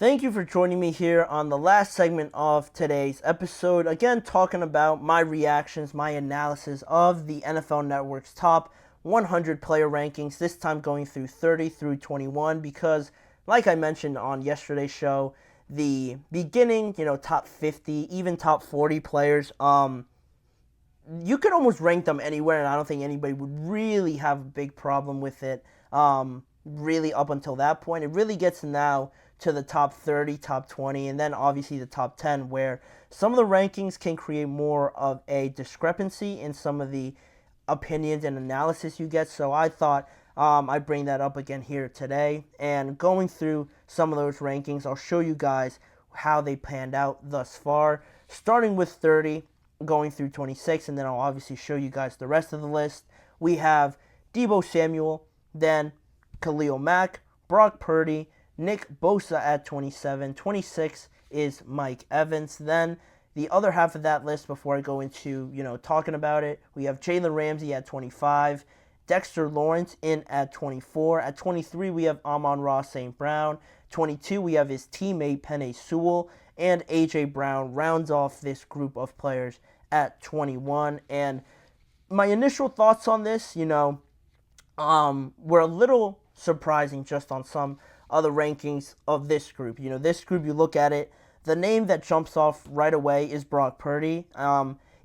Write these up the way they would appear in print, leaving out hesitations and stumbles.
Thank you for joining me here on the last segment of today's episode. Again, talking about my reactions, my analysis of the NFL Network's top 100 player rankings, this time going through 30 through 21 because, like I mentioned on yesterday's show, the beginning, top 50, even top 40 players, you could almost rank them anywhere, and I don't think anybody would really have a big problem with it. Really, up until that point, it really gets now to the top 30, top 20, and then obviously the top 10, where some of the rankings can create more of a discrepancy in some of the opinions and analysis you get. So I thought I'd bring that up again here today. And going through some of those rankings, I'll show you guys how they panned out thus far, starting with 30, going through 26, and then I'll obviously show you guys the rest of the list. We have Deebo Samuel, then Khalil Mack, Brock Purdy, Nick Bosa at 27. 26 is Mike Evans. Then the other half of that list, before I go into, talking about it, we have Jalen Ramsey at 25, Dexter Lawrence in at 24. At 23, we have Amon-Ra St. Brown. 22, we have his teammate Penei Sewell, and A.J. Brown rounds off this group of players at 21. And my initial thoughts on this, were a little surprising just on some other rankings of this group. This group, you look at it, the name that jumps off right away is Brock Purdy.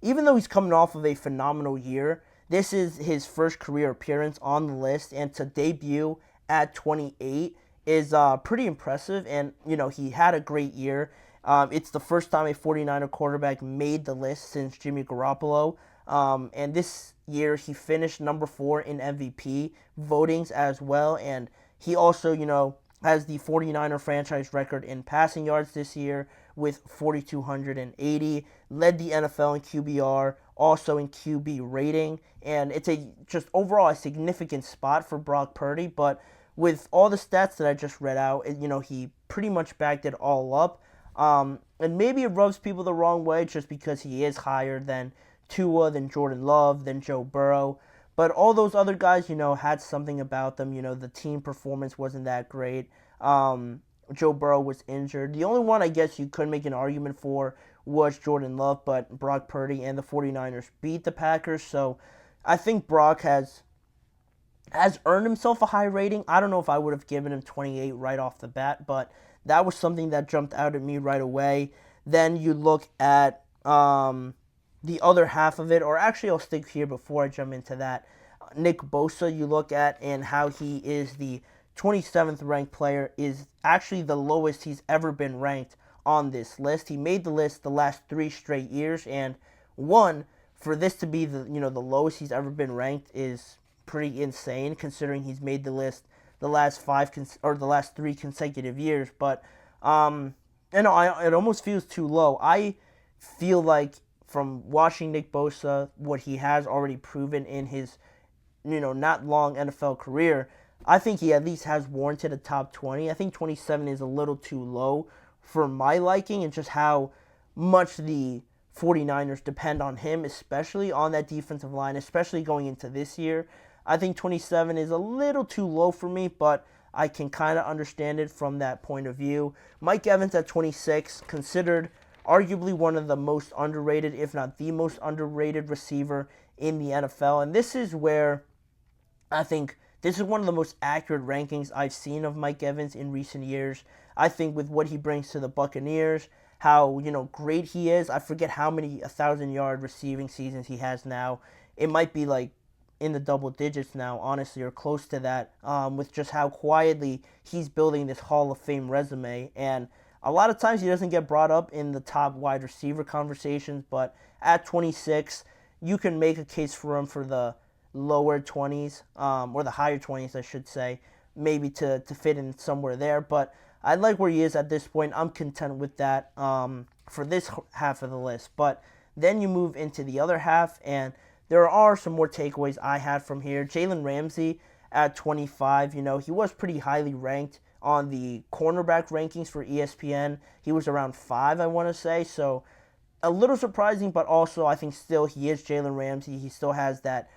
Even though he's coming off of a phenomenal year, this is his first career appearance on the list, and to debut at 28 is pretty impressive, and, he had a great year. It's the first time a 49er quarterback made the list since Jimmy Garoppolo, and this year he finished number 4 in MVP votings as well, and he also, has the 49er franchise record in passing yards this year with 4,280, led the NFL in QBR, also in QB rating, and it's just overall a significant spot for Brock Purdy. But with all the stats that I just read out, he pretty much backed it all up. And maybe it rubs people the wrong way just because he is higher than Tua, than Jordan Love, than Joe Burrow. But all those other guys, had something about them. The team performance wasn't that great. Joe Burrow was injured. The only one I guess you could make an argument for was Jordan Love, but Brock Purdy and the 49ers beat the Packers. So I think Brock has earned himself a high rating. I don't know if I would have given him 28 right off the bat, but that was something that jumped out at me right away. Then you look at the other half of it, or actually I'll stick here before I jump into that. Nick Bosa, you look at, and how he is the 27th ranked player, is actually the lowest he's ever been ranked on this list. He made the list the last 3 straight years, and for this to be the the lowest he's ever been ranked is pretty insane, considering he's made the list the last 3 consecutive years. But it almost feels too low. I feel like, from watching Nick Bosa, what he has already proven in his, not long NFL career, I think he at least has warranted a top 20. I think 27 is a little too low for my liking, and just how much the 49ers depend on him, especially on that defensive line, especially going into this year. I think 27 is a little too low for me, but I can kind of understand it from that point of view. Mike Evans at 26, considered arguably one of the most underrated, if not the most underrated receiver in the NFL. And this is where I think this is one of the most accurate rankings I've seen of Mike Evans in recent years. I think with what he brings to the Buccaneers, how, great he is. I forget how many 1,000-yard receiving seasons he has now. It might be like in the double digits now, honestly, or close to that, with just how quietly he's building this Hall of Fame resume. And a lot of times he doesn't get brought up in the top wide receiver conversations, but at 26, you can make a case for him for the lower 20s, or the higher 20s, I should say, maybe to fit in somewhere there. But I like where he is at this point. I'm content with that for this half of the list. But then you move into the other half, and there are some more takeaways I had from here. Jalen Ramsey at 25, he was pretty highly ranked on the cornerback rankings for ESPN. He was around 5, I want to say. So a little surprising, but also I think still he is Jalen Ramsey. He still has that,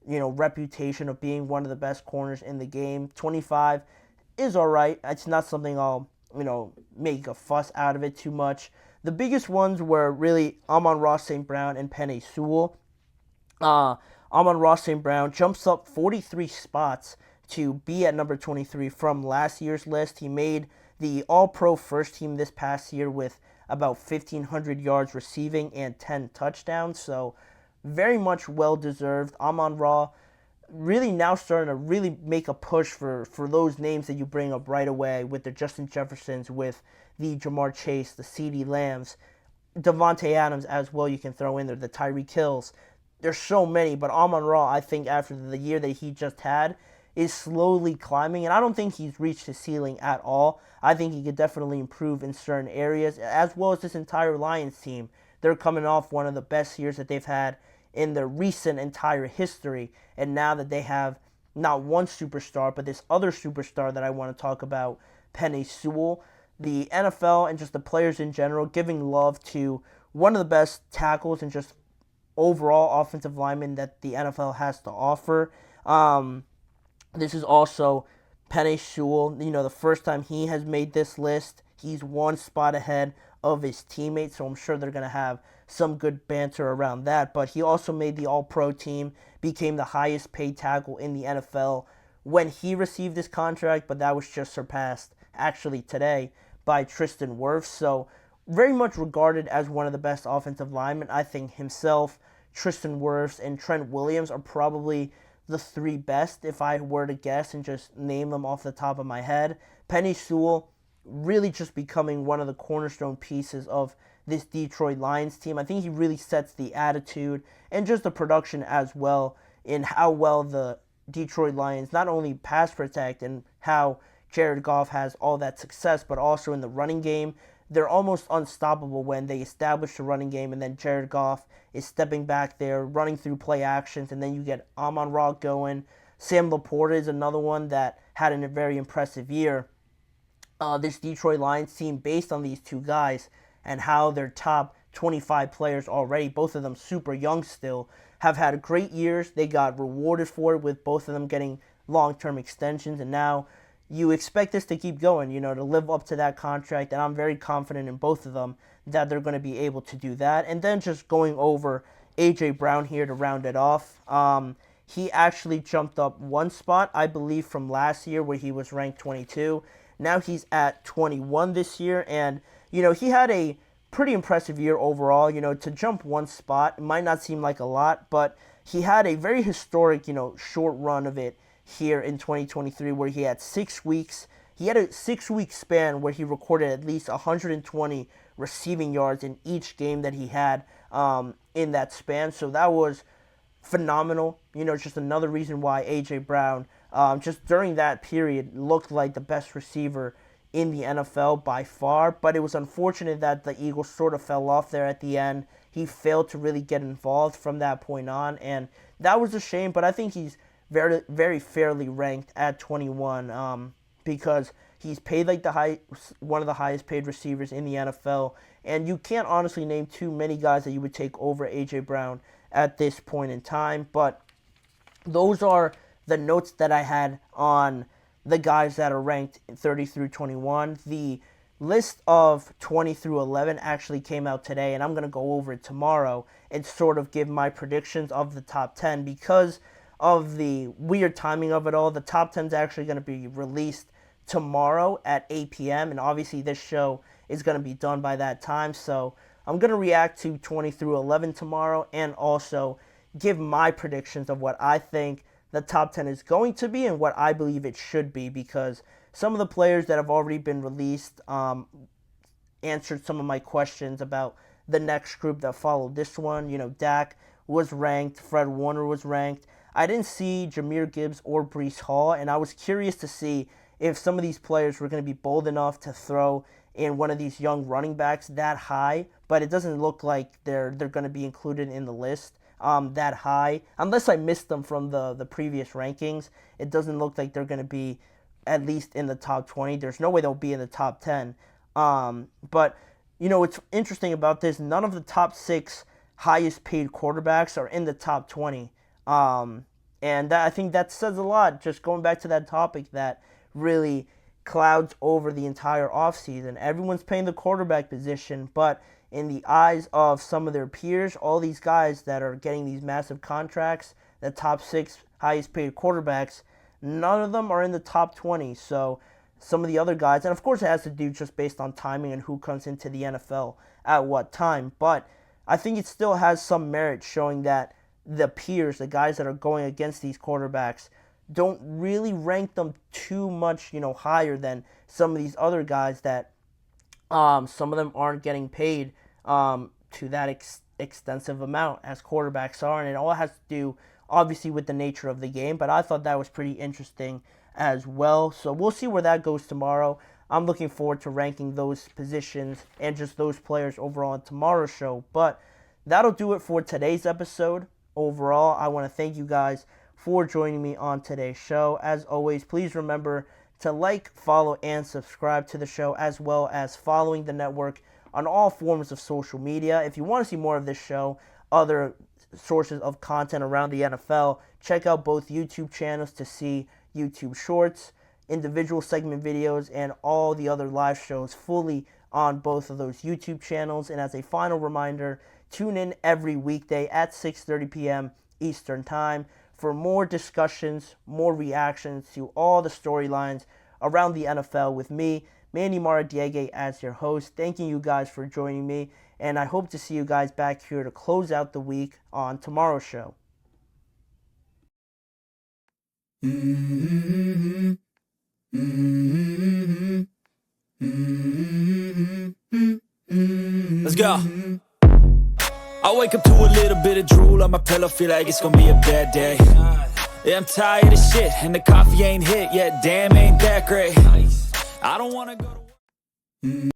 reputation of being one of the best corners in the game. 25 is all right. It's not something I'll make a fuss out of it too much. The biggest ones were really Amon-Ra St. Brown and Penei Sewell. Amon-Ra St. Brown jumps up 43 spots to be at number 23 from last year's list. He made the All-Pro first team this past year with about 1,500 yards receiving and 10 touchdowns. So very much well-deserved. Amon-Ra really now starting to really make a push for those names that you bring up right away with the Justin Jeffersons, with the Jamar Chase, the CeeDee Lambs, Devontae Adams as well you can throw in there, the Tyreek Hills. There's so many, but Amon-Ra, I think after the year that he just had, is slowly climbing, and I don't think he's reached his ceiling at all. I think he could definitely improve in certain areas, as well as this entire Lions team. They're coming off one of the best years that they've had in their recent entire history, and now that they have not one superstar, but this other superstar that I want to talk about, Penei Sewell, the NFL and just the players in general giving love to one of the best tackles and just overall offensive linemen that the NFL has to offer. This is also Penei Sewell. The first time he has made this list, he's one spot ahead of his teammates, so I'm sure they're going to have some good banter around that. But he also made the All-Pro team, became the highest paid tackle in the NFL when he received his contract, but that was just surpassed actually today by Tristan Wirfs. So very much regarded as one of the best offensive linemen. I think himself, Tristan Wirfs, and Trent Williams are probably the three best if I were to guess and just name them off the top of my head. Penei Sewell really just becoming one of the cornerstone pieces of this Detroit Lions team. I think he really sets the attitude and just the production as well in how well the Detroit Lions not only pass protect and how Jared Goff has all that success, but also in the running game. They're almost unstoppable when they establish the running game, and then Jared Goff is stepping back there, running through play actions, and then you get Amon-Ra going. Sam Laporta is another one that had a very impressive year. This Detroit Lions team, based on these two guys and how their top 25 players already, both of them super young still, have had great years. They got rewarded for it with both of them getting long-term extensions, and now you expect this to keep going, to live up to that contract, and I'm very confident in both of them that they're going to be able to do that. And then just going over A.J. Brown here to round it off, he actually jumped up one spot, I believe, from last year where he was ranked 22. Now he's at 21 this year, and, he had a pretty impressive year overall. To jump one spot, it might not seem like a lot, but he had a very historic, short run of it here in 2023 where he had 6 weeks. He had a 6-week span where he recorded at least 120 receiving yards in each game that he had in that span. So that was phenomenal. Just another reason why A.J. Brown, just during that period, looked like the best receiver in the NFL by far. But it was unfortunate that the Eagles sort of fell off there at the end. He failed to really get involved from that point on, and that was a shame. But I think he's very, very fairly ranked at 21 because he's paid like one of the highest paid receivers in the NFL, and you can't honestly name too many guys that you would take over A.J. Brown at this point in time. But those are the notes that I had on the guys that are ranked 30 through 21. The list of 20 through 11 actually came out today, and I'm going to go over it tomorrow and sort of give my predictions of the top 10 because of the weird timing of it all. The top 10 is actually going to be released tomorrow at 8 p.m. and obviously this show is going to be done by that time. So I'm going to react to 20 through 11 tomorrow and also give my predictions of what I think the top 10 is going to be and what I believe it should be, because some of the players that have already been released answered some of my questions about the next group that followed this one. Dak was ranked, Fred Warner was ranked. I didn't see Jahmyr Gibbs or Breece Hall, and I was curious to see if some of these players were going to be bold enough to throw in one of these young running backs that high, but it doesn't look like they're going to be included in the list that high. Unless I missed them from the previous rankings, it doesn't look like they're going to be at least in the top 20. There's no way they'll be in the top 10. But, what's interesting about this, none of the top 6 highest paid quarterbacks are in the top 20. And I think that says a lot, just going back to that topic, that really clouds over the entire offseason. Everyone's playing the quarterback position, but in the eyes of some of their peers, all these guys that are getting these massive contracts, the top 6 highest paid quarterbacks, none of them are in the top 20. So some of the other guys, and of course it has to do just based on timing and who comes into the NFL at what time, but I think it still has some merit showing that the peers, the guys that are going against these quarterbacks, don't really rank them too much, higher than some of these other guys that some of them aren't getting paid to that extensive amount as quarterbacks are, and it all has to do obviously with the nature of the game, but I thought that was pretty interesting as well. So we'll see where that goes tomorrow. I'm looking forward to ranking those positions and just those players overall on tomorrow's show. But that'll do it for today's episode. Overall, I want to thank you guys for joining me on today's show. As always, please remember to like, follow, and subscribe to the show, as well as following the network on all forms of social media. If you want to see more of this show, other sources of content around the NFL, check out both YouTube channels to see YouTube shorts, individual segment videos, and all the other live shows fully on both of those YouTube channels. And as a final reminder, tune in every weekday at 6:30 p.m. Eastern Time for more discussions, more reactions to all the storylines around the NFL with me, Manny Maradiaga, as your host. Thanking you guys for joining me, and I hope to see you guys back here to close out the week on tomorrow's show. Let's go. I wake up to a little bit of drool on my pillow, feel like it's gonna be a bad day. Yeah, I'm tired of shit, and the coffee ain't hit yet, damn, ain't that great. I don't wanna go to